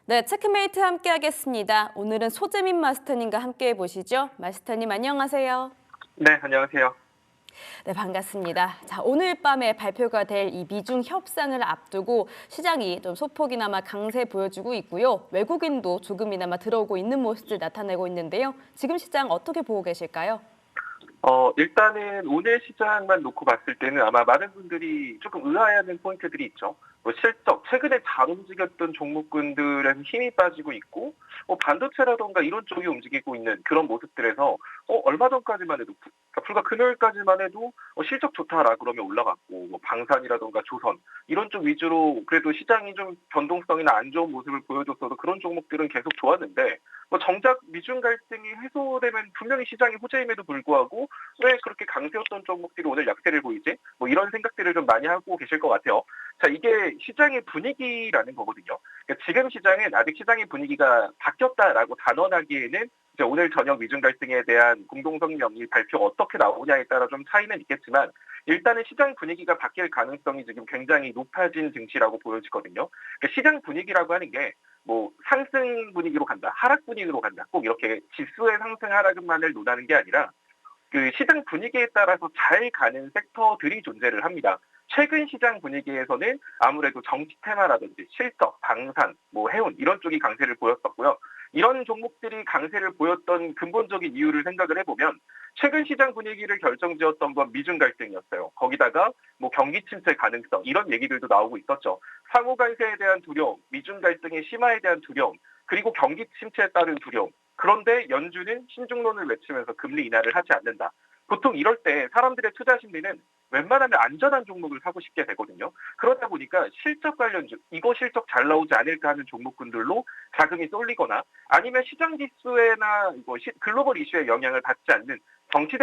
네, 체크메이트 함께 하겠습니다. 오늘은 소재민 마스터님과 함께 해보시죠. 마스터님 안녕하세요. 네, 안녕하세요. 네, 반갑습니다. 자, 오늘 밤에 발표가 될 이 미중 협상을 앞두고 시장이 좀 소폭이나마 강세 보여주고 있고요. 외국인도 조금이나마 들어오고 있는 모습을 나타내고 있는데요. 지금 시장 어떻게 보고 계실까요? 일단은 오늘 시장만 놓고 봤을 때는 아마 많은 분들이 조금 의아해하는 포인트들이 있죠. 뭐 실적, 최근에 잘 움직였던 종목군들은 힘이 빠지고 있고, 반도체라던가 이런 쪽이 움직이고 있는 그런 모습들에서, 얼마 전까지만 해도, 그러니까 불과 금요일까지만 해도 실적 좋다라 그러면 올라갔고, 뭐 방산이라던가 조선, 이런 쪽 위주로 그래도 시장이 좀 변동성이나 안 좋은 모습을 보여줬어도 그런 종목들은 계속 좋았는데, 뭐 정작 미중 갈등이 해소되면 분명히 시장이 호재임에도 불구하고 왜 그렇게 강세였던 종목들이 오늘 약세를 보이지? 뭐 이런 생각들을 좀 많이 하고 계실 것 같아요. 자, 이게 시장의 분위기라는 거거든요. 그러니까 지금 시장은 아직 시장의 분위기가 바뀌었다라고 단언하기에는 이제 오늘 저녁 미중 갈등에 대한 공동성명이 발표가 어떻게 나오냐에 따라 좀 차이는 있겠지만 일단은 시장 분위기가 바뀔 가능성이 지금 굉장히 높아진 증시라고 보여지거든요. 그러니까 시장 분위기라고 하는 게 뭐 상승 분위기로 간다, 하락 분위기로 간다, 꼭 이렇게 지수의 상승 하락만을 논하는 게 아니라 그 시장 분위기에 따라서 잘 가는 섹터들이 존재를 합니다. 최근 시장 분위기에서는 아무래도 정치 테마라든지 실적, 방산, 뭐 해운 이런 쪽이 강세를 보였었고요. 이런 종목들이 강세를 보였던 근본적인 이유를 생각을 해보면 최근 시장 분위기를 결정지었던 건 미중 갈등이었어요. 거기다가 뭐 경기 침체 가능성 이런 얘기들도 나오고 있었죠. 상호 관세에 대한 두려움, 미중 갈등의 심화에 대한 두려움, 그리고 경기 침체에 따른 두려움. 그런데 연준은 신중론을 외치면서 금리 인하를 하지 않는다. 보통 이럴 때 사람들의 투자 심리는 웬만하면 안전한 종목을 사고 싶게 되거든요. 그러다 보니까 실적 관련주, 이거 실적 잘 나오지 않을까 하는 종목군들로 자금이 쏠리거나 아니면 시장 지수에나 이거 글로벌 이슈에 영향을 받지 않는 정치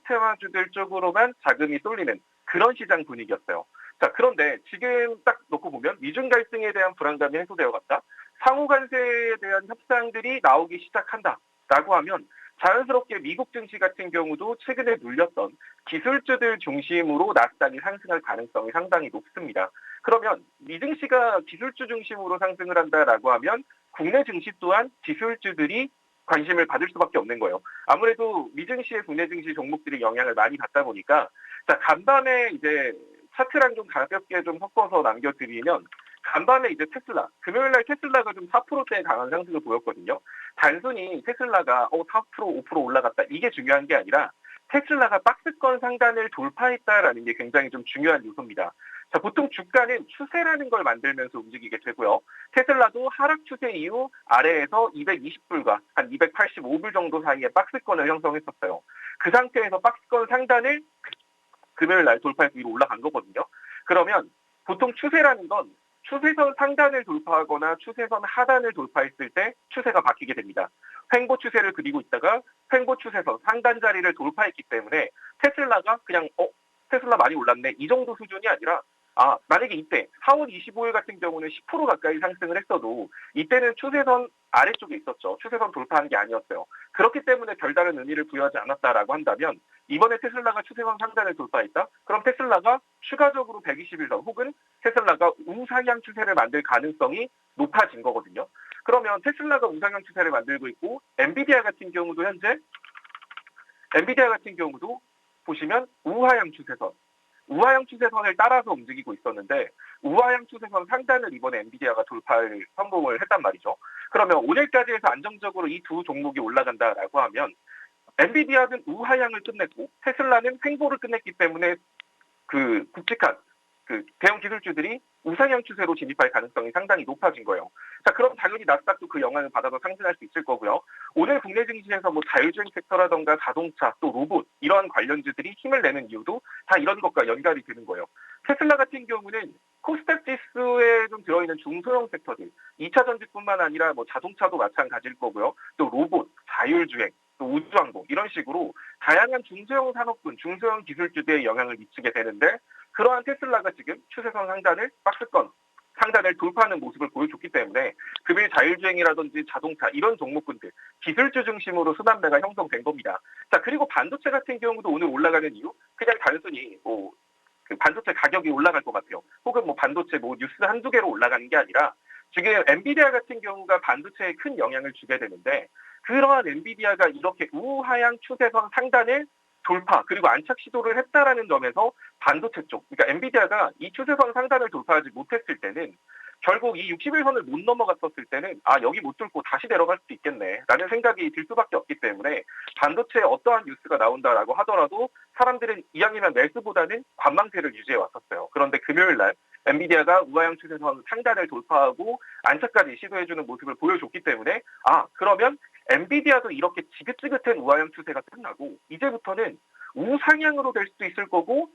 테마주들 쪽으로만 자금이 쏠리는 그런 시장 분위기였어요. 자, 그런데 지금 딱 놓고 보면 미중 갈등에 대한 불안감이 해소되어 갔다. 상호 관세에 대한 협상들이 나오기 시작한다라고 하면 자연스럽게 미국 증시 같은 경우도 최근에 눌렸던 기술주들 중심으로 나스닥이 상승할 가능성이 상당히 높습니다. 그러면 미 증시가 기술주 중심으로 상승을 한다라고 하면 국내 증시 또한 기술주들이 관심을 받을 수밖에 없는 거예요. 아무래도 미 증시의 국내 증시 종목들이 영향을 많이 받다 보니까 자, 간밤에 이제 차트랑 좀 가볍게 좀 섞어서 남겨드리면 간밤에 이제 테슬라, 금요일날 테슬라가 좀 4%대 강한 상승을 보였거든요. 단순히 테슬라가 4%, 5% 올라갔다 이게 중요한 게 아니라 테슬라가 박스권 상단을 돌파했다라는 게 굉장히 좀 중요한 요소입니다. 자, 보통 주가는 추세라는 걸 만들면서 움직이게 되고요. 테슬라도 하락 추세 이후 아래에서 220불과 한 285불 정도 사이에 박스권을 형성했었어요. 그 상태에서 박스권 상단을 금요일 날 돌파해서 위로 올라간 거거든요. 그러면 보통 추세라는 건 추세선 상단을 돌파하거나 추세선 하단을 돌파했을 때 추세가 바뀌게 됩니다. 횡보 추세를 그리고 있다가 횡보 추세선 상단 자리를 돌파했기 때문에 테슬라가 그냥 테슬라 많이 올랐네 이 정도 수준이 아니라 만약에 이때 4월 25일 같은 경우는 10% 가까이 상승을 했어도 이때는 추세선 아래쪽에 있었죠. 추세선 돌파한 게 아니었어요. 그렇기 때문에 별다른 의미를 부여하지 않았다라고 한다면 이번에 테슬라가 추세선 상단을 돌파했다? 그럼 테슬라가 추가적으로 121선 혹은 테슬라가 우상향 추세를 만들 가능성이 높아진 거거든요. 그러면 테슬라가 우상향 추세를 만들고 있고 엔비디아 같은 경우도 보시면 우하향 추세선을 따라서 움직이고 있었는데 우하향 추세선 상단을 이번에 엔비디아가 돌파를 성공을 했단 말이죠. 그러면 오늘까지 해서 안정적으로 이 두 종목이 올라간다라고 하면 엔비디아는 우하향을 끝냈고 테슬라는 횡보를 끝냈기 때문에 그 굵직한 그 대형 기술주들이 우상향 추세로 진입할 가능성이 상당히 높아진 거예요. 자, 그럼 당연히 나스닥도 그 영향을 받아서 상승할 수 있을 거고요. 오늘 국내 증시에서 뭐 자율주행 섹터라던가 자동차 또 로봇 이러한 관련주들이 힘을 내는 이유도 다 이런 것과 연관이 되는 거예요. 테슬라 같은 경우는 코스닥 지수에 좀 들어있는 중소형 섹터들, 2차 전지뿐만 아니라 뭐 자동차도 마찬가지일 거고요. 또 로봇, 자율주행, 또 우주항공 이런 식으로 다양한 중소형 산업군, 중소형 기술주들에 영향을 미치게 되는데 그러한 테슬라가 지금 추세선 상단을 박스권 상단을 돌파하는 모습을 보여줬기 때문에 금일 자율주행이라든지 자동차 이런 종목군들 기술주 중심으로 순환매가 형성된 겁니다. 자, 그리고 반도체 같은 경우도 오늘 올라가는 이유 그냥 단순히 그 반도체 가격이 올라갈 것 같아요. 혹은 뭐 반도체 뭐 뉴스 한두 개로 올라가는 게 아니라 지금 엔비디아 같은 경우가 반도체에 큰 영향을 주게 되는데 그러한 엔비디아가 이렇게 우하향 추세선 상단을 돌파 그리고 안착 시도를 했다라는 점에서 반도체 쪽, 그러니까 엔비디아가 이 추세선 상단을 돌파하지 못했을 때는 결국 이 60일선을 못 넘어갔었을 때는 여기 못 뚫고 다시 내려갈 수도 있겠네라는 생각이 들 수밖에 없기 때문에 반도체에 어떠한 뉴스가 나온다라고 하더라도 사람들은 이왕이면 매수보다는 관망세를 유지해 왔었어요. 그런데 금요일 날 엔비디아가 우하향 추세선 상단을 돌파하고 안착까지 시도해주는 모습을 보여줬기 때문에 그러면 엔비디아도 이렇게 지긋지긋한 우하향 추세가 끝나고 이제부터는 우상향으로 될 수도 있을 거고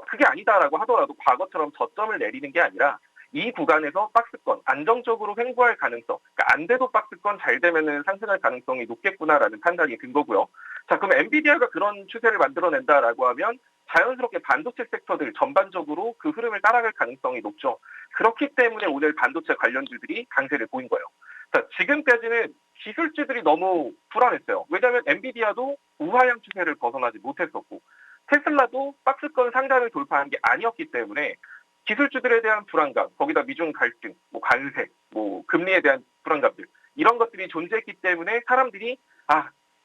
그게 아니다라고 하더라도 과거처럼 저점을 내리는 게 아니라 이 구간에서 박스권 안정적으로 횡보할 가능성, 그러니까 안 돼도 박스권 잘 되면은 상승할 가능성이 높겠구나라는 판단이 든 거고요. 자, 그럼 엔비디아가 그런 추세를 만들어낸다라고 하면 자연스럽게 반도체 섹터들 전반적으로 그 흐름을 따라갈 가능성이 높죠. 그렇기 때문에 오늘 반도체 관련주들이 강세를 보인 거예요. 자, 지금까지는 기술주들이 너무 불안했어요. 왜냐하면 엔비디아도 우하향 추세를 벗어나지 못했었고 테슬라도 박스권 상단을 돌파한 게 아니었기 때문에 기술주들에 대한 불안감, 거기다 미중 갈등, 관세, 금리에 대한 불안감들 이런 것들이 존재했기 때문에 사람들이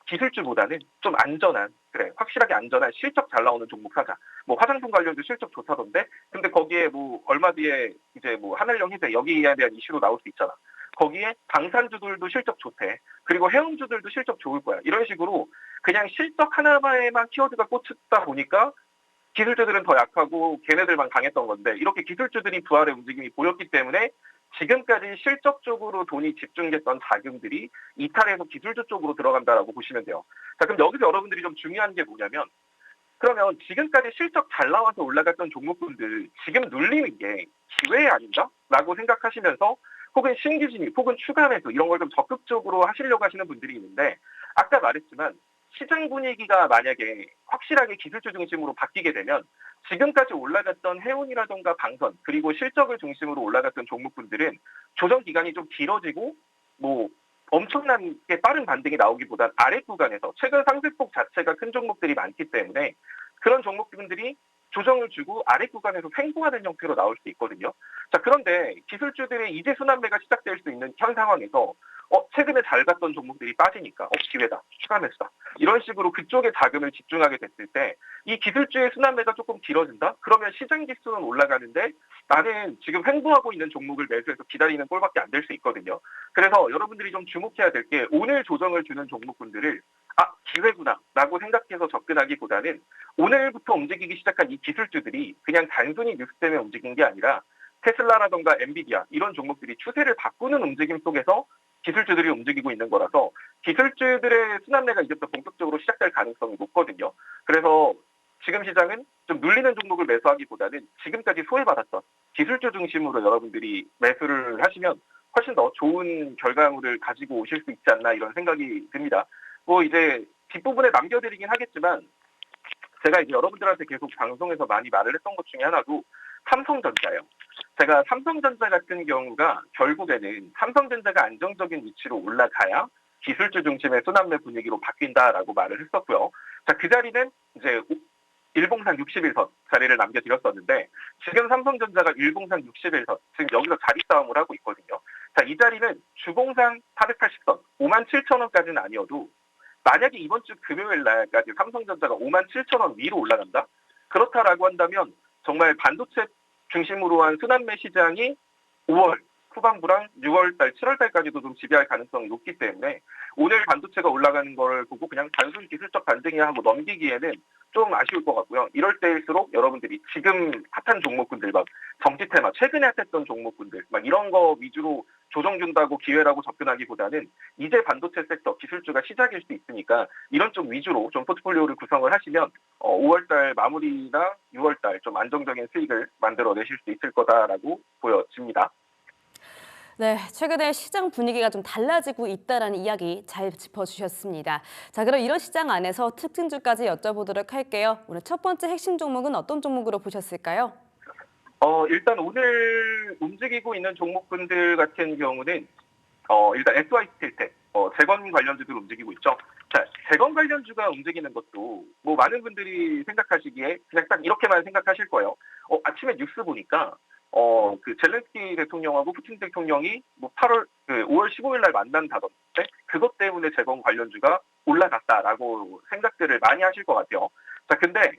기술주보다는 좀 안전한, 확실하게 안전한 실적 잘 나오는 종목 사자. 화장품 관련도 실적 좋다던데, 근데 거기에 얼마 뒤에 이제 한일령 해제 여기에 대한 이슈로 나올 수 있잖아. 거기에 방산주들도 실적 좋대. 그리고 해운주들도 실적 좋을 거야. 이런 식으로 그냥 실적 하나에만 키워드가 꽂혔다 보니까 기술주들은 더 약하고 걔네들만 강했던 건데 이렇게 기술주들이 부활의 움직임이 보였기 때문에 지금까지 실적 쪽으로 돈이 집중됐던 자금들이 이탈해서 기술주 쪽으로 들어간다라고 보시면 돼요. 자, 그럼 여기서 여러분들이 좀 중요한 게 뭐냐면 그러면 지금까지 실적 잘 나와서 올라갔던 종목군들 지금 눌리는 게 기회 아닌가? 라고 생각하시면서 혹은 신규 진입, 혹은 추가 매수 이런 걸 좀 적극적으로 하시려고 하시는 분들이 있는데 아까 말했지만 시장 분위기가 만약에 확실하게 기술주 중심으로 바뀌게 되면 지금까지 올라갔던 해운이라던가 방선 그리고 실적을 중심으로 올라갔던 종목군들은 조정 기간이 좀 길어지고 엄청나게 빠른 반등이 나오기보단 아래 구간에서 최근 상승폭 자체가 큰 종목들이 많기 때문에 그런 종목들이 조정을 주고 아래 구간에서 횡보하는 형태로 나올 수 있거든요. 자, 그런데 기술주들의 이제 순환매가 시작될 수 있는 현 상황에서 최근에 잘 갔던 종목들이 빠지니까 기회다, 추가 매수다 이런 식으로 그쪽에 자금을 집중하게 됐을 때 이 기술주의 순환매가 조금 길어진다? 그러면 시장 지수는 올라가는데 나는 지금 횡보하고 있는 종목을 매수해서 기다리는 꼴밖에 안 될 수 있거든요. 그래서 여러분들이 좀 주목해야 될 게 오늘 조정을 주는 종목군들을 기회구나 라고 생각해서 접근하기보다는 오늘부터 움직이기 시작한 이 기술주들이 그냥 단순히 뉴스 때문에 움직인 게 아니라 테슬라라던가 엔비디아 이런 종목들이 추세를 바꾸는 움직임 속에서 기술주들이 움직이고 있는 거라서 기술주들의 순환매가 이제부터 본격적으로 시작될 가능성이 높거든요. 그래서 지금 시장은 좀 눌리는 종목을 매수하기보다는 지금까지 소외받았던 기술주 중심으로 여러분들이 매수를 하시면 훨씬 더 좋은 결과물을 가지고 오실 수 있지 않나 이런 생각이 듭니다. 이제 뒷부분에 남겨드리긴 하겠지만 제가 이제 여러분들한테 계속 방송에서 많이 말을 했던 것 중에 하나도 삼성전자예요. 제가 삼성전자 같은 경우가 결국에는 삼성전자가 안정적인 위치로 올라가야 기술주 중심의 순환매 분위기로 바뀐다라고 말을 했었고요. 자, 그 자리는 이제 일봉상 61선 자리를 남겨드렸었는데 지금 삼성전자가 일봉상 61선, 지금 여기서 자리 싸움을 하고 있거든요. 자, 이 자리는 주봉상 480선, 57,000원까지는 아니어도 만약에 이번 주 금요일 날까지 삼성전자가 57,000원 위로 올라간다? 그렇다라고 한다면 정말 반도체 중심으로 한 순환매 시장이 5월 후반부랑 6월달, 7월달까지도 좀 지배할 가능성이 높기 때문에 오늘 반도체가 올라가는 걸 보고 그냥 단순 기술적 반등이야 하고 넘기기에는 좀 아쉬울 것 같고요. 이럴 때일수록 여러분들이 지금 핫한 종목군들 정치 테마, 최근에 핫했던 종목군들 이런 거 위주로 조정 준다고 기회라고 접근하기보다는 이제 반도체 섹터 기술주가 시작일 수 있으니까 이런 쪽 위주로 좀 포트폴리오를 구성을 하시면 5월달 마무리나 6월달 좀 안정적인 수익을 만들어내실 수 있을 거다라고 보여집니다. 네, 최근에 시장 분위기가 좀 달라지고 있다는 이야기 잘 짚어주셨습니다. 자, 그럼 이런 시장 안에서 특징주까지 여쭤보도록 할게요. 오늘 첫 번째 핵심 종목은 어떤 종목으로 보셨을까요? 일단 오늘 움직이고 있는 종목군들 같은 경우는 일단 SY스틸텍, 재건 관련주들 움직이고 있죠. 자, 재건 관련주가 움직이는 것도 많은 분들이 생각하시기에 그냥 딱 이렇게만 생각하실 거예요. 아침에 뉴스 보니까 그 젤렌스키 대통령하고 푸틴 대통령이 뭐 5월 15일 날 만난다던데 그것 때문에 재건 관련주가 올라갔다라고 생각들을 많이 하실 것 같아요. 자, 근데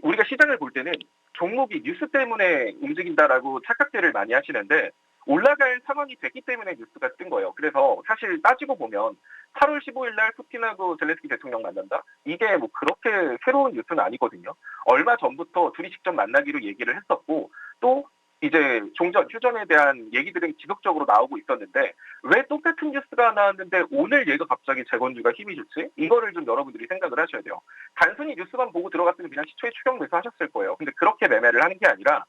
우리가 시장을 볼 때는 종목이 뉴스 때문에 움직인다라고 착각들을 많이 하시는데 올라갈 상황이 됐기 때문에 뉴스가 뜬 거예요. 그래서 사실 따지고 보면 8월 15일 날 푸틴하고 젤렌스키 대통령 만난다? 이게 뭐 그렇게 새로운 뉴스는 아니거든요. 얼마 전부터 둘이 직접 만나기로 얘기를 했었고 또 이제 종전, 휴전에 대한 얘기들은 지속적으로 나오고 있었는데 왜 똑같은 뉴스가 나왔는데 오늘 얘가 갑자기 재건주가 힘이 좋지? 이거를 좀 여러분들이 생각을 하셔야 돼요. 단순히 뉴스만 보고 들어갔으면 그냥 시초에 추격 매수하셨을 거예요. 근데 그렇게 매매를 하는 게 아니라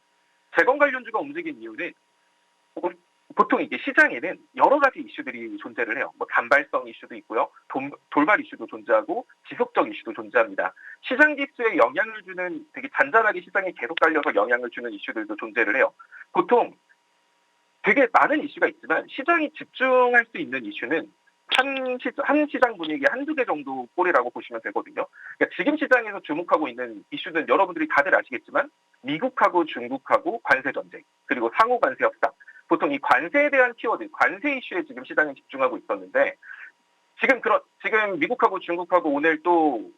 재건 관련주가 움직인 이유는 보통 이게 시장에는 여러 가지 이슈들이 존재를 해요. 뭐 단발성 이슈도 있고요. 돌발 이슈도 존재하고 지속적 이슈도 존재합니다. 시장 지수에 영향을 주는 되게 잔잔하게 시장에 계속 깔려서 영향을 주는 이슈들도 존재를 해요. 보통 되게 많은 이슈가 있지만 시장이 집중할 수 있는 이슈는 한 시장 분위기 한두 개 정도 꼴이라고 보시면 되거든요. 그러니까 지금 시장에서 주목하고 있는 이슈는 여러분들이 다들 아시겠지만 미국하고 중국하고 관세 전쟁, 그리고 상호 관세 협상. 보통 이 관세에 대한 키워드, 관세 이슈에 지금 시장이 집중하고 있었는데 지금 미국하고 중국하고 오늘 또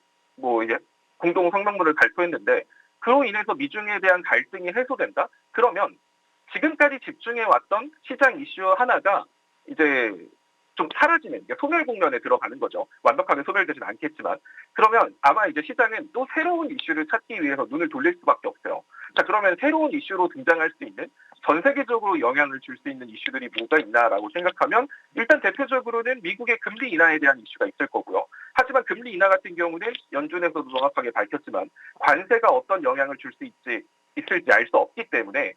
뭐 이제 공동 성명문을 발표했는데 그로 인해서 미중에 대한 갈등이 해소된다? 그러면 지금까지 집중해 왔던 시장 이슈 하나가 이제 좀 사라지는, 그러니까 소멸 국면에 들어가는 거죠. 완벽하게 소멸되진 않겠지만. 그러면 아마 이제 시장은 또 새로운 이슈를 찾기 위해서 눈을 돌릴 수밖에 없어요. 자, 그러면 새로운 이슈로 등장할 수 있는, 전 세계적으로 영향을 줄 수 있는 이슈들이 뭐가 있나라고 생각하면 일단 대표적으로는 미국의 금리 인하에 대한 이슈가 있을 거고요. 하지만 금리 인하 같은 경우는 연준에서도 정확하게 밝혔지만 관세가 어떤 영향을 줄 수 있을지 알 수 없기 때문에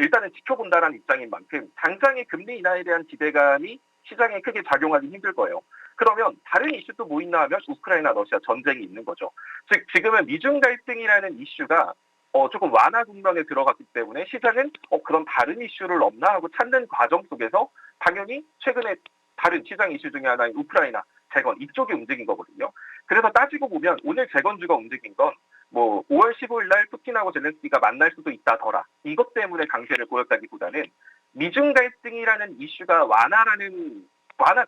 일단은 지켜본다라는 입장인 만큼 당장의 금리 인하에 대한 기대감이 시장에 크게 작용하기 힘들 거예요. 그러면 다른 이슈도 뭐 있나 하면 우크라이나 러시아 전쟁이 있는 거죠. 즉 지금은 미중 갈등이라는 이슈가 조금 완화 국면에 들어갔기 때문에 시장은 그럼 다른 이슈를 없나 하고 찾는 과정 속에서 당연히 최근에 다른 시장 이슈 중에 하나인 우크라이나 재건 이쪽이 움직인 거거든요. 그래서 따지고 보면 오늘 재건주가 움직인 건 뭐 5월 15일 날 푸틴하고 젤렌스키가 만날 수도 있다더라. 이것 때문에 강세를 보였다기보다는 미중 갈등이라는 이슈가 완화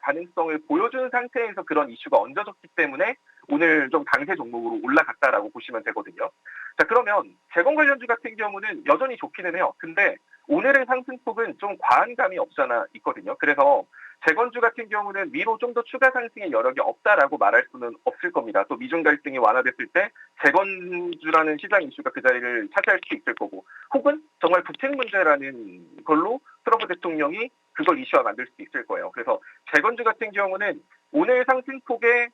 가능성을 보여준 상태에서 그런 이슈가 얹어졌기 때문에 오늘 좀 강세 종목으로 올라갔다라고 보시면 되거든요. 자, 그러면 재건 관련주 같은 경우는 여전히 좋기는 해요. 근데 오늘의 상승폭은 좀 과한 감이 없잖아 있거든요. 그래서 재건주 같은 경우는 위로 좀 더 추가 상승의 여력이 없다라고 말할 수는 없을 겁니다. 또 미중 갈등이 완화됐을 때 재건주라는 시장 이슈가 그 자리를 차지할 수 있을 거고, 혹은 정말 부채 문제라는 걸로 트럼프 대통령이 그걸 이슈화 만들 수 있을 거예요. 그래서 재건주 같은 경우는 오늘 상승폭의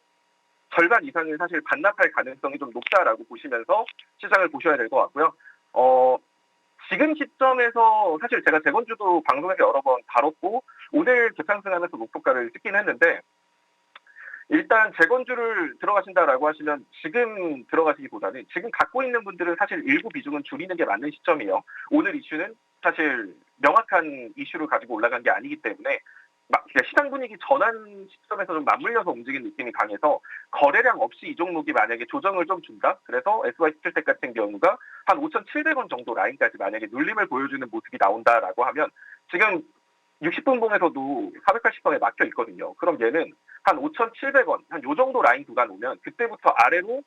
절반 이상을 사실 반납할 가능성이 좀 높다라고 보시면서 시장을 보셔야 될 것 같고요. 지금 시점에서 사실 제가 재건주도 방송에서 여러 번 다뤘고 오늘 급상승하면서 목표가를 찍긴 했는데, 일단 재건주를 들어가신다라고 하시면 지금 들어가시기보다는 지금 갖고 있는 분들은 사실 일부 비중은 줄이는 게 맞는 시점이에요. 오늘 이슈는 사실 명확한 이슈를 가지고 올라간 게 아니기 때문에 시장 분위기 전환 시점에서 좀 맞물려서 움직이는 느낌이 강해서 거래량 없이 이 종목이 만약에 조정을 좀 준다? 그래서 SY17텍 같은 경우가 한 5,700원 정도 라인까지 만약에 눌림을 보여주는 모습이 나온다라고 하면 지금 60분 봉에서도 480원에 막혀 있거든요. 그럼 얘는 한 5,700원, 한 요 정도 라인 구간 오면 그때부터 아래로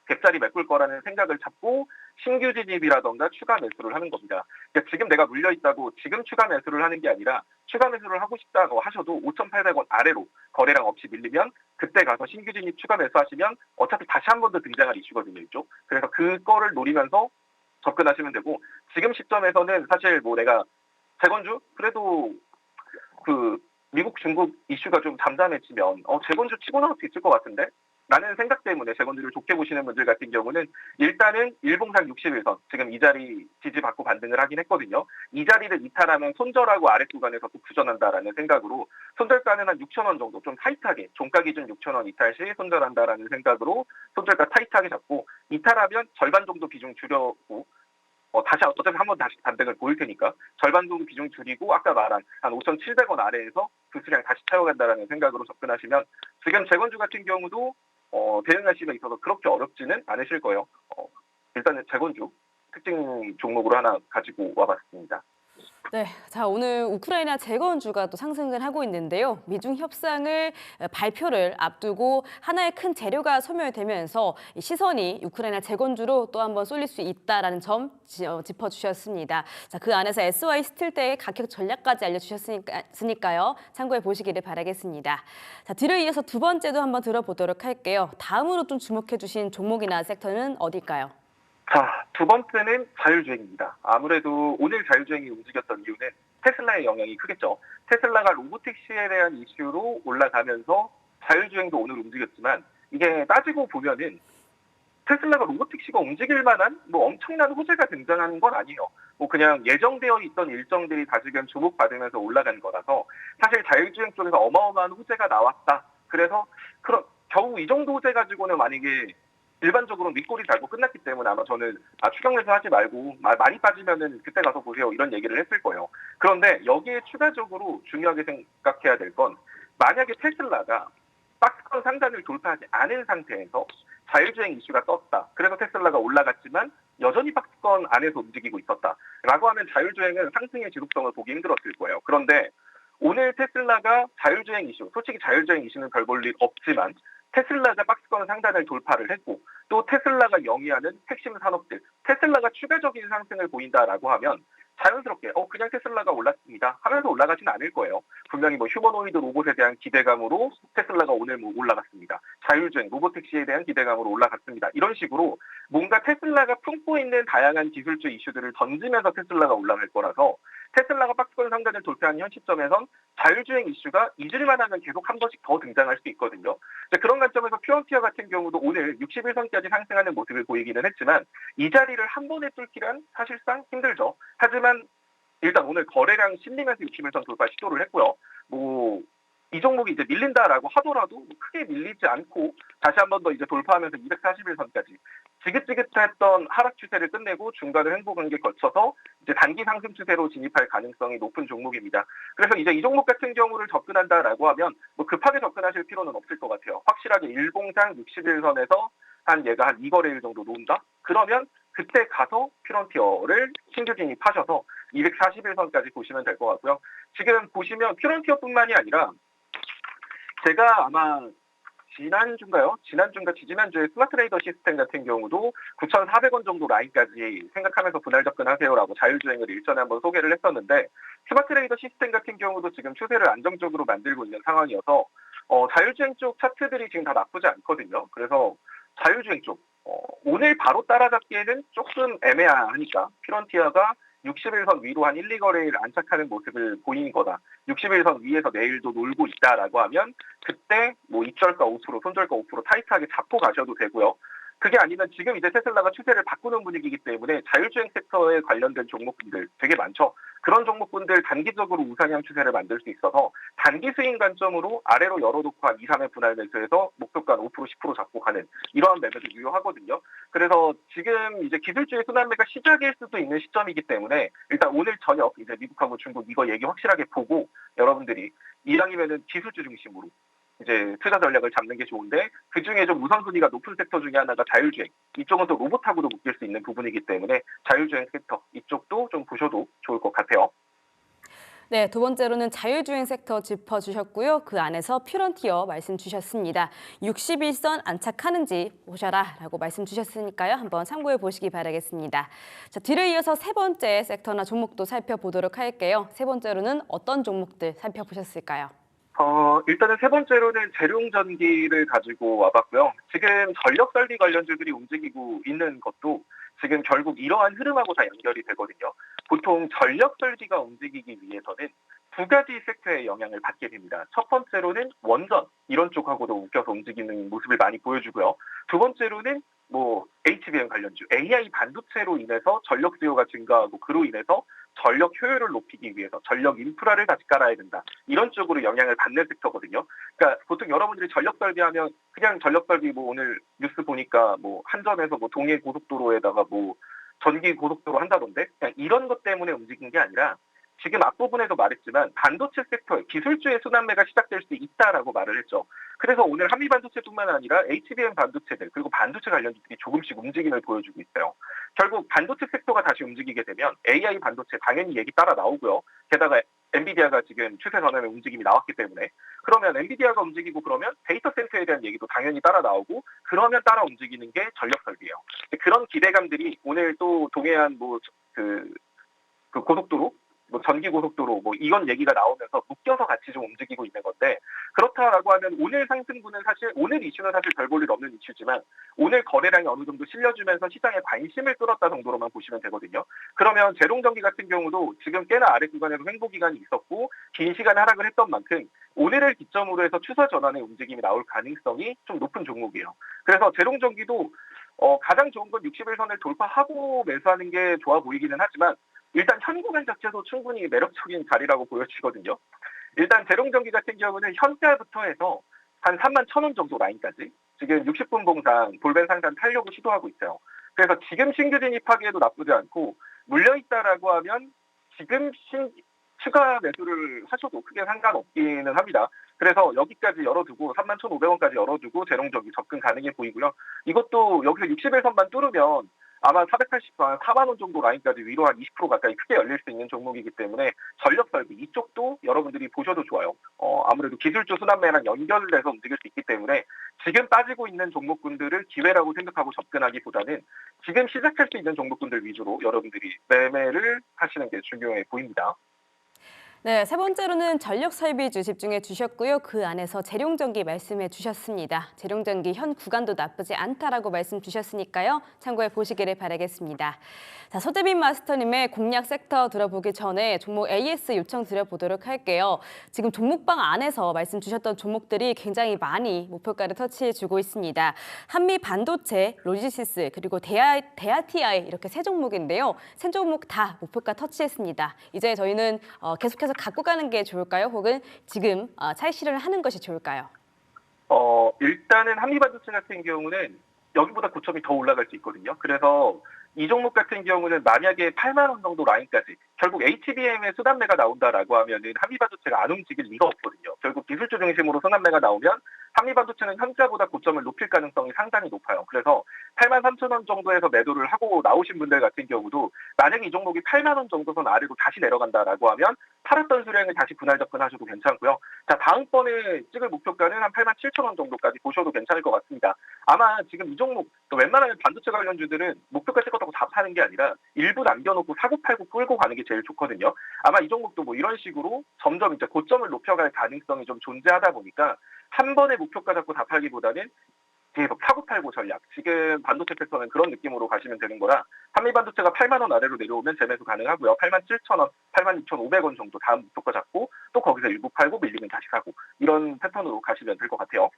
갭자리 메꿀 거라는 생각을 잡고 신규 진입이라던가 추가 매수를 하는 겁니다. 그러니까 지금 내가 물려있다고 지금 추가 매수를 하는 게 아니라 추가 매수를 하고 싶다고 하셔도 5,800원 아래로 거래량 없이 밀리면 그때 가서 신규 진입 추가 매수하시면 어차피 다시 한 번 더 등장할 이슈거든요, 이쪽. 그래서 그거를 노리면서 접근하시면 되고, 지금 시점에서는 사실 뭐 내가 재건주? 그래도 그 미국 중국 이슈가 좀 잠잠해지면 재건주 치고 나올 수 있을 것 같은데? 라는 생각 때문에 재건주를 좋게 보시는 분들 같은 경우는 일단은 일봉상 61선, 지금 이 자리 지지받고 반등을 하긴 했거든요. 이 자리를 이탈하면 손절하고 아래 구간에서 또 부전한다라는 생각으로 손절가는 한 6,000원 정도 좀 타이트하게, 종가 기준 6,000원 이탈 시 손절한다라는 생각으로 손절가 타이트하게 잡고, 이탈하면 절반 정도 비중 줄여고 다시 어차피 한번 다시 반등을 보일 테니까 절반 정도 비중 줄이고 아까 말한 한 5,700원 아래에서 그 수량 다시 채워간다라는 생각으로 접근하시면 지금 재건주 같은 경우도 대응하시기가 있어서 그렇게 어렵지는 않으실 거예요. 일단은 재건주 특징 종목으로 하나 가지고 와봤습니다. 네, 자 오늘 우크라이나 재건주가 또 상승을 하고 있는데요. 미중 협상을 발표를 앞두고 하나의 큰 재료가 소멸되면서 이 시선이 우크라이나 재건주로 또 한번 쏠릴 수 있다라는 점 짚어주셨습니다. 자, 그 안에서 SY 스틸대의 가격 전략까지 알려주셨으니까요. 참고해 보시기를 바라겠습니다. 자, 뒤를 이어서 두 번째도 한번 들어보도록 할게요. 다음으로 좀 주목해 주신 종목이나 섹터는 어딜까요? 자, 두 번째는 자율주행입니다. 아무래도 오늘 자율주행이 움직였던 이유는 테슬라의 영향이 크겠죠. 테슬라가 로보택시에 대한 이슈로 올라가면서 자율주행도 오늘 움직였지만 이게 따지고 보면은 테슬라가 로보택시가 움직일 만한 뭐 엄청난 호재가 등장하는 건 아니에요. 뭐 그냥 예정되어 있던 일정들이 다시금 주목받으면서 올라간 거라서 사실 자율주행 쪽에서 어마어마한 호재가 나왔다. 그래서 겨우 이 정도 호재 가지고는 만약에 일반적으로 밑골이 달고 끝났기 때문에 아마 저는 추격 매수하지 말고 많이 빠지면은 그때 가서 보세요 이런 얘기를 했을 거예요. 그런데 여기에 추가적으로 중요하게 생각해야 될 건 만약에 테슬라가 박스권 상단을 돌파하지 않은 상태에서 자율주행 이슈가 떴다. 그래서 테슬라가 올라갔지만 여전히 박스권 안에서 움직이고 있었다라고 하면 자율주행은 상승의 지속성을 보기 힘들었을 거예요. 그런데 오늘 테슬라가 자율주행 이슈, 솔직히 자율주행 이슈는 별 볼 일 없지만 테슬라가 박스권 상단을 돌파를 했고 또 테슬라가 영위하는 핵심 산업들, 테슬라가 추가적인 상승을 보인다라고 하면 자연스럽게 그냥 테슬라가 올랐습니다 하면서 올라가진 않을 거예요. 분명히 뭐 휴머노이드 로봇에 대한 기대감으로 테슬라가 오늘 뭐 올라갔습니다. 자율주행 로보택시에 대한 기대감으로 올라갔습니다. 이런 식으로 뭔가 테슬라가 품고 있는 다양한 기술주 이슈들을 던지면서 테슬라가 올라갈 거라서 테슬라가 박스권 상단을 돌파한 현 시점에선 자율주행 이슈가 잊을만 하면 계속 한 번씩 더 등장할 수 있거든요. 그런 관점에서 퓨어티어 같은 경우도 오늘 61선까지 상승하는 모습을 보이기는 했지만 이 자리를 한 번에 뚫기란 사실상 힘들죠. 하지만 일단 오늘 거래량 실리면서 61선 돌파 시도를 했고요. 이 종목이 이제 밀린다라고 하더라도 크게 밀리지 않고 다시 한 번 더 이제 돌파하면서 241선까지 지긋지긋했던 하락 추세를 끝내고 중간을 횡보 관계 거쳐서 이제 단기 상승 추세로 진입할 가능성이 높은 종목입니다. 그래서 이제 이 종목 같은 경우를 접근한다라고 하면 급하게 접근하실 필요는 없을 것 같아요. 확실하게 일봉상 61선에서 얘가 한 2거래일 정도 놓는다? 그러면 그때 가서 퓨런티어를 신규 진입하셔서 241선까지 보시면 될 것 같고요. 지금 보시면 퓨런티어뿐만이 아니라 제가 아마 지난주인가 지지난주에 스마트레이더 시스템 같은 경우도 9,400원 정도 라인까지 생각하면서 분할 접근하세요라고 자율주행을 일전에 한번 소개를 했었는데 스마트레이더 시스템 같은 경우도 지금 추세를 안정적으로 만들고 있는 상황이어서 자율주행 쪽 차트들이 지금 다 나쁘지 않거든요. 그래서 자율주행 쪽 오늘 바로 따라잡기에는 조금 애매하니까 퓨런티어가 61선 위로 한 1, 2거래일 안착하는 모습을 보이는 거다. 61선 위에서 내일도 놀고 있다라고 하면 그때 입절가 5%, 손절가 5% 타이트하게 잡고 가셔도 되고요. 그게 아니면 지금 이제 테슬라가 추세를 바꾸는 분위기이기 때문에 자율주행 섹터에 관련된 종목분들 되게 많죠. 그런 종목분들 단기적으로 우상향 추세를 만들 수 있어서 단기 스윙 관점으로 아래로 열어놓고 한 2, 3회 분할 매수해서 목표가 5%, 10% 잡고 가는 이러한 매매도 유효하거든요. 그래서 지금 이제 기술주의 순환매가 시작일 수도 있는 시점이기 때문에 일단 오늘 저녁 이제 미국하고 중국 이거 얘기 확실하게 보고 여러분들이 이왕이면은 기술주 중심으로 이제 투자 전략을 잡는 게 좋은데 그중에 좀 우선순위가 높은 섹터 중에 하나가 자율주행. 이쪽은 또 로봇하고도 묶일 수 있는 부분이기 때문에 자율주행 섹터 이쪽도 좀 보셔도 좋을 것 같아요. 네, 두 번째로는 자율주행 섹터 짚어주셨고요. 그 안에서 퓨런티어 말씀 주셨습니다. 61선 안착하는지 보셔라라고 말씀 주셨으니까요. 한번 참고해 보시기 바라겠습니다. 자, 뒤를 이어서 세 번째 섹터나 종목도 살펴보도록 할게요. 세 번째로는 어떤 종목들 살펴보셨을까요? 일단은 세 번째로는 재룡전기를 가지고 와봤고요. 지금 전력 설비 관련주들이 움직이고 있는 것도 지금 결국 이러한 흐름하고 다 연결이 되거든요. 보통 전력 설비가 움직이기 위해서는 두 가지 섹터의 영향을 받게 됩니다. 첫 번째로는 원전 이런 쪽하고도 묶여서 움직이는 모습을 많이 보여주고요. 두 번째로는 HBM 관련주, AI 반도체로 인해서 전력 수요가 증가하고 그로 인해서 전력 효율을 높이기 위해서 전력 인프라를 다시 깔아야 된다. 이런 쪽으로 영향을 받는 섹터거든요. 그러니까 보통 여러분들이 전력 설비하면 그냥 전력 설비 오늘 뉴스 보니까 한전에서 동해 고속도로에다가 전기 고속도로 한다던데 그냥 이런 것 때문에 움직인 게 아니라 지금 앞부분에도 말했지만 반도체 섹터의 기술주의 순환매가 시작될 수 있다라고 말을 했죠. 그래서 오늘 한미반도체뿐만 아니라 HBM 반도체들 그리고 반도체 관련주들이 조금씩 움직임을 보여주고 있어요. 결국 반도체 섹터가 다시 움직이게 되면 AI 반도체 당연히 얘기 따라 나오고요. 게다가 엔비디아가 지금 추세 전환의 움직임이 나왔기 때문에 그러면 엔비디아가 움직이고 그러면 데이터 센터에 대한 얘기도 당연히 따라 나오고 그러면 따라 움직이는 게 전력 설비예요. 그런 기대감들이 오늘 또 동해안 그 고속도로 전기 고속도로 이런 얘기가 나오면서 묶여서 같이 좀 움직이고 있는 건데 그렇다라고 하면 오늘 상승분은 사실 오늘 이슈는 사실 별 볼 일 없는 이슈지만 오늘 거래량이 어느 정도 실려주면서 시장에 관심을 끌었다 정도로만 보시면 되거든요. 그러면 제동전기 같은 경우도 지금 꽤나 아래 구간에서 횡보 기간이 있었고 긴 시간 하락을 했던 만큼 오늘을 기점으로 해서 추세 전환의 움직임이 나올 가능성이 좀 높은 종목이에요. 그래서 제동전기도 가장 좋은 건 60일선을 돌파하고 매수하는 게 좋아 보이기는 하지만 일단 현 구간 자체도 충분히 매력적인 자리라고 보여지거든요. 일단 제동전기 같은 경우는 현가부터 해서 한 31,000원 정도 라인까지 지금 60분 봉상 돌변 상단 타려고 시도하고 있어요. 그래서 지금 신규 진입하기에도 나쁘지 않고 물려있다라고 하면 지금 추가 매수를 하셔도 크게 상관없기는 합니다. 그래서 여기까지 열어두고 31,500원까지 열어두고 제동전기 접근 가능해 보이고요. 이것도 여기서 60일선만 뚫으면 아마 480원, 4만 원 정도 라인까지 위로 한 20% 가까이 크게 열릴 수 있는 종목이기 때문에 전력 설비 이쪽도 여러분들이 보셔도 좋아요. 아무래도 기술주 순환매랑 연결돼서 움직일 수 있기 때문에 지금 빠지고 있는 종목군들을 기회라고 생각하고 접근하기보다는 지금 시작할 수 있는 종목군들 위주로 여러분들이 매매를 하시는 게 중요해 보입니다. 네, 세 번째로는 전력 설비주 집중해 주셨고요. 그 안에서 재룡전기 말씀해 주셨습니다. 재룡전기 현 구간도 나쁘지 않다라고 말씀 주셨으니까요. 참고해 보시기를 바라겠습니다. 자, 서재빈 마스터님의 공략 섹터 들어보기 전에 종목 AS 요청 드려보도록 할게요. 지금 종목방 안에서 말씀 주셨던 종목들이 굉장히 많이 목표가를 터치해 주고 있습니다. 한미 반도체, 로지시스, 그리고 대아TI 이렇게 세 종목인데요. 세 종목 다 목표가 터치했습니다. 이제 저희는 계속해서 갖고 가는 게 좋을까요? 혹은 지금 차익 실현을 하는 것이 좋을까요? 일단은 한미반도체 같은 경우는 여기보다 고점이 더 올라갈 수 있거든요. 그래서 이 종목 같은 경우는 만약에 8만 원 정도 라인까지 결국 HBM의 순환매가 나온다라고 하면은 한미반도체가 안 움직일 리가 없거든요. 결국 기술주 중심으로 순환매가 나오면 한미반도체는 현재보다 고점을 높일 가능성이 상당히 높아요. 그래서 8만 3천 원 정도에서 매도를 하고 나오신 분들 같은 경우도 만약에 이 종목이 8만 원 정도 선 아래로 다시 내려간다라고 하면 팔았던 수량을 다시 분할 접근하셔도 괜찮고요. 자, 다음번에 찍을 목표가는 한 8만 7천 원 정도까지 보셔도 괜찮을 것 같습니다. 아마 지금 이 종목 웬만하면 반도체 관련주들은 목표가 찍었다고 다 파는 게 아니라 일부 남겨놓고 사고 팔고 끌고 가는 게 제일 좋거든요. 아마 이 종목도 이런 식으로 점점 이제 고점을 높여갈 가능성이 좀 존재하다 보니까 한 번에 목표가 잡고 다 팔기보다는 계속 사고 팔고 전략. 지금 반도체 섹터는 그런 느낌으로 가시면 되는 거라 한미반도체가 8만 원 아래로 내려오면 재매수 가능하고요. 8만 7천 원, 8만 2,500원 정도 다음 목표가 잡고 또 거기서 일부 팔고 밀리면 다시 사고 이런 패턴으로 가시면 될 것 같아요.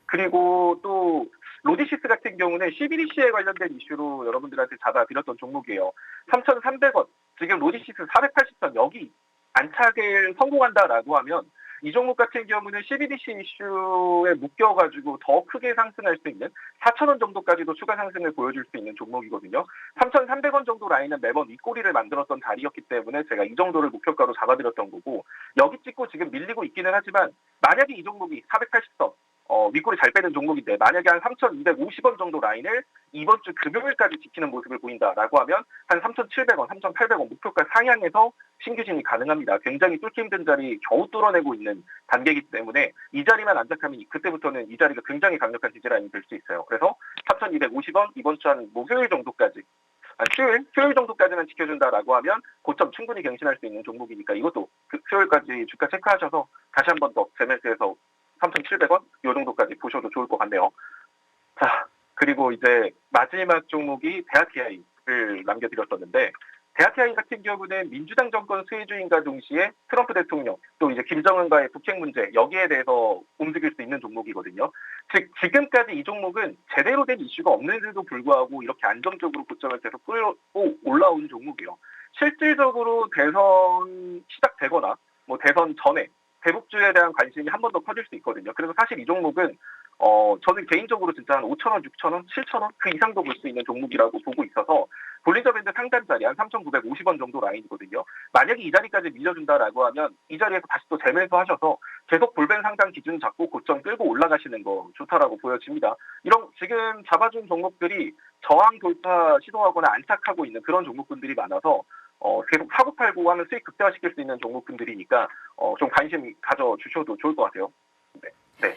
그리고 또 로지시스 같은 경우는 CBDC에 관련된 이슈로 여러분들한테 잡아드렸던 종목이에요. 3,300원. 지금 로지시스 480선 여기 안착을 성공한다라고 하면 이 종목 같은 경우는 CBDC 이슈에 묶여가지고 더 크게 상승할 수 있는 4,000원 정도까지도 추가 상승을 보여줄 수 있는 종목이거든요. 3,300원 정도 라인은 매번 윗꼬리를 만들었던 자리였기 때문에 제가 이 정도를 목표가로 잡아드렸던 거고 여기 찍고 지금 밀리고 있기는 하지만 만약에 이 종목이 480선 윗꼬리 잘 빼는 종목인데 만약에 한 3,250원 정도 라인을 이번 주 금요일까지 지키는 모습을 보인다라고 하면 한 3,700원, 3,800원 목표가 상향해서 신규 진입이 가능합니다. 굉장히 뚫기 힘든 자리 겨우 뚫어내고 있는 단계이기 때문에 이 자리만 안착하면 그때부터는 이 자리가 굉장히 강력한 지지라인이 될 수 있어요. 그래서 3,250원 이번 주 한 목요일 정도까지 수요일 정도까지는 지켜준다라고 하면 고점 충분히 갱신할 수 있는 종목이니까 이것도 수요일까지 주가 체크하셔서 다시 한 번 더 재매수해서 3,700원 이 정도까지 보셔도 좋을 것 같네요. 자, 그리고 이제 마지막 종목이 대아TI를 남겨드렸었는데 대아TI 같은 경우는 민주당 정권 수혜주의인과 동시에 트럼프 대통령 또 이제 김정은과의 북핵 문제 여기에 대해서 움직일 수 있는 종목이거든요. 즉 지금까지 이 종목은 제대로 된 이슈가 없는데도 불구하고 이렇게 안정적으로 고점을 계속 끌고 올라온 종목이에요. 실질적으로 대선 시작되거나 대선 전에 대북주에 대한 관심이 한 번 더 커질 수 있거든요. 그래서 사실 이 종목은 저는 개인적으로 진짜 한 5,000원, 6,000원, 7,000원 그 이상도 볼 수 있는 종목이라고 보고 있어서 볼린저 밴드 상단 자리 한 3,950원 정도 라인이거든요. 만약에 이 자리까지 밀려준다라고 하면 이 자리에서 다시 또 재매수하셔서 계속 볼벤 상단 기준 잡고 고점 끌고 올라가시는 거 좋다라고 보여집니다. 이런 지금 잡아준 종목들이 저항 돌파 시도하거나 안착하고 있는 그런 종목군들이 많아서 계속 사고팔고 하면 수익 극대화시킬 수 있는 종목군들이니까 좀 관심 가져주셔도 좋을 것 같아요. 네. 네.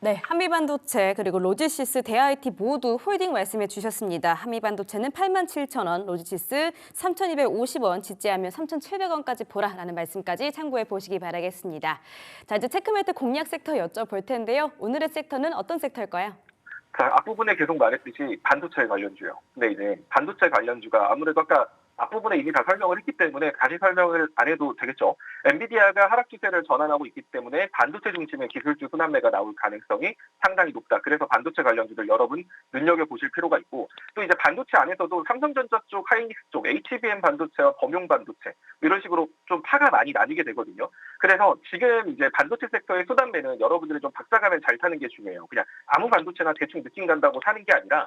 네, 한미반도체 그리고 로지시스, 대IT 모두 홀딩 말씀해 주셨습니다. 한미반도체는 87,000원, 로지시스 3,250원, 지지하면 3,700원까지 보라라는 말씀까지 참고해 보시기 바라겠습니다. 자, 이제 체크메이트 공략 섹터 여쭤볼 텐데요. 오늘의 섹터는 어떤 섹터일까요? 자, 앞부분에 계속 말했듯이 반도체 관련주요. 근데 이제 반도체 관련주가 아무래도 아까 앞부분에 이미 다 설명을 했기 때문에 다시 설명을 안 해도 되겠죠. 엔비디아가 하락 추세를 전환하고 있기 때문에 반도체 중심의 기술주 순환매가 나올 가능성이 상당히 높다. 그래서 반도체 관련주들 여러분 눈여겨보실 필요가 있고 또 이제 반도체 안에서도 삼성전자 쪽, 하이닉스 쪽, HBM 반도체와 범용 반도체 이런 식으로 좀 파가 많이 나뉘게 되거든요. 그래서 지금 이제 반도체 섹터의 순환매는 여러분들이 좀 박자감을 잘 타는 게 중요해요. 그냥 아무 반도체나 대충 느낌 간다고 사는 게 아니라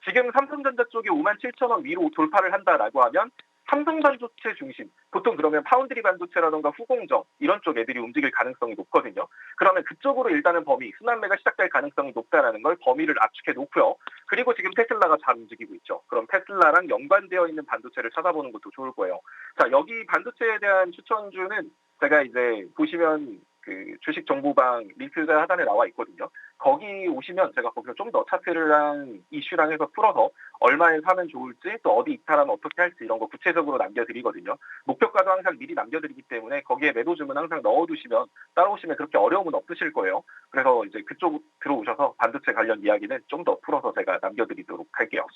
지금 삼성전자 쪽이 57,000원 위로 돌파를 한다라고 하면 삼성 반도체 중심, 보통 그러면 파운드리 반도체라던가 후공정 이런 쪽 애들이 움직일 가능성이 높거든요. 그러면 그쪽으로 일단은 순환매가 시작될 가능성이 높다라는 걸 범위를 압축해 놓고요. 그리고 지금 테슬라가 잘 움직이고 있죠. 그럼 테슬라랑 연관되어 있는 반도체를 찾아보는 것도 좋을 거예요. 자, 여기 반도체에 대한 추천주는 제가 이제 보시면 그 주식 정보방 링크가 하단에 나와 있거든요. 거기 오시면 제가 거기서 좀 더 차트랑 이슈랑 해서 풀어서 얼마에 사면 좋을지 또 어디 이탈하면 어떻게 할지 이런 거 구체적으로 남겨드리거든요. 목표가도 항상 미리 남겨드리기 때문에 거기에 매도 주문 항상 넣어두시면 따라오시면 그렇게 어려움은 없으실 거예요. 그래서 이제 그쪽 들어오셔서 반도체 관련 이야기는 좀 더 풀어서 제가 남겨드리도록 할게요.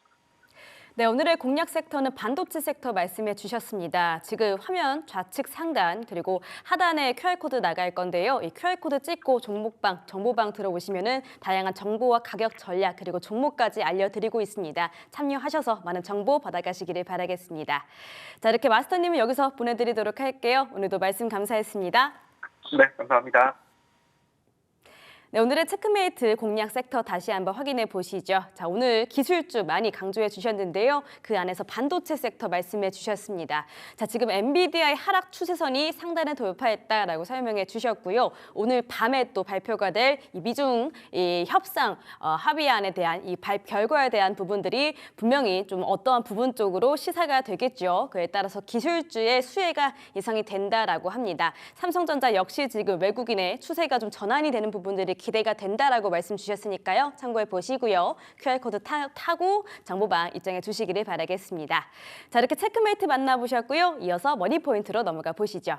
네, 오늘의 공략 섹터는 반도체 섹터 말씀해 주셨습니다. 지금 화면 좌측 상단 그리고 하단에 QR코드 나갈 건데요. 이 QR코드 찍고 종목방, 정보방 들어오시면은 다양한 정보와 가격 전략 그리고 종목까지 알려드리고 있습니다. 참여하셔서 많은 정보 받아가시기를 바라겠습니다. 자, 이렇게 마스터님은 여기서 보내드리도록 할게요. 오늘도 말씀 감사했습니다. 네, 감사합니다. 네, 오늘의 체크메이트 공략 섹터 다시 한번 확인해 보시죠. 자, 오늘 기술주 많이 강조해 주셨는데요. 그 안에서 반도체 섹터 말씀해 주셨습니다. 자, 지금 엔비디아의 하락 추세선이 상단에 돌파했다라고 설명해 주셨고요. 오늘 밤에 또 발표가 될 이 미중 협상 합의안에 대한 이 결과에 대한 부분들이 분명히 좀 어떠한 부분 쪽으로 시사가 되겠죠. 그에 따라서 기술주의 수혜가 예상이 된다라고 합니다. 삼성전자 역시 지금 외국인의 추세가 좀 전환이 되는 부분들이 기대가 된다라고 말씀 주셨으니까요. 참고해 보시고요. QR코드 타고 정보방 입장해 주시기를 바라겠습니다. 자, 이렇게 체크메이트 만나보셨고요. 이어서 머니포인트로 넘어가 보시죠.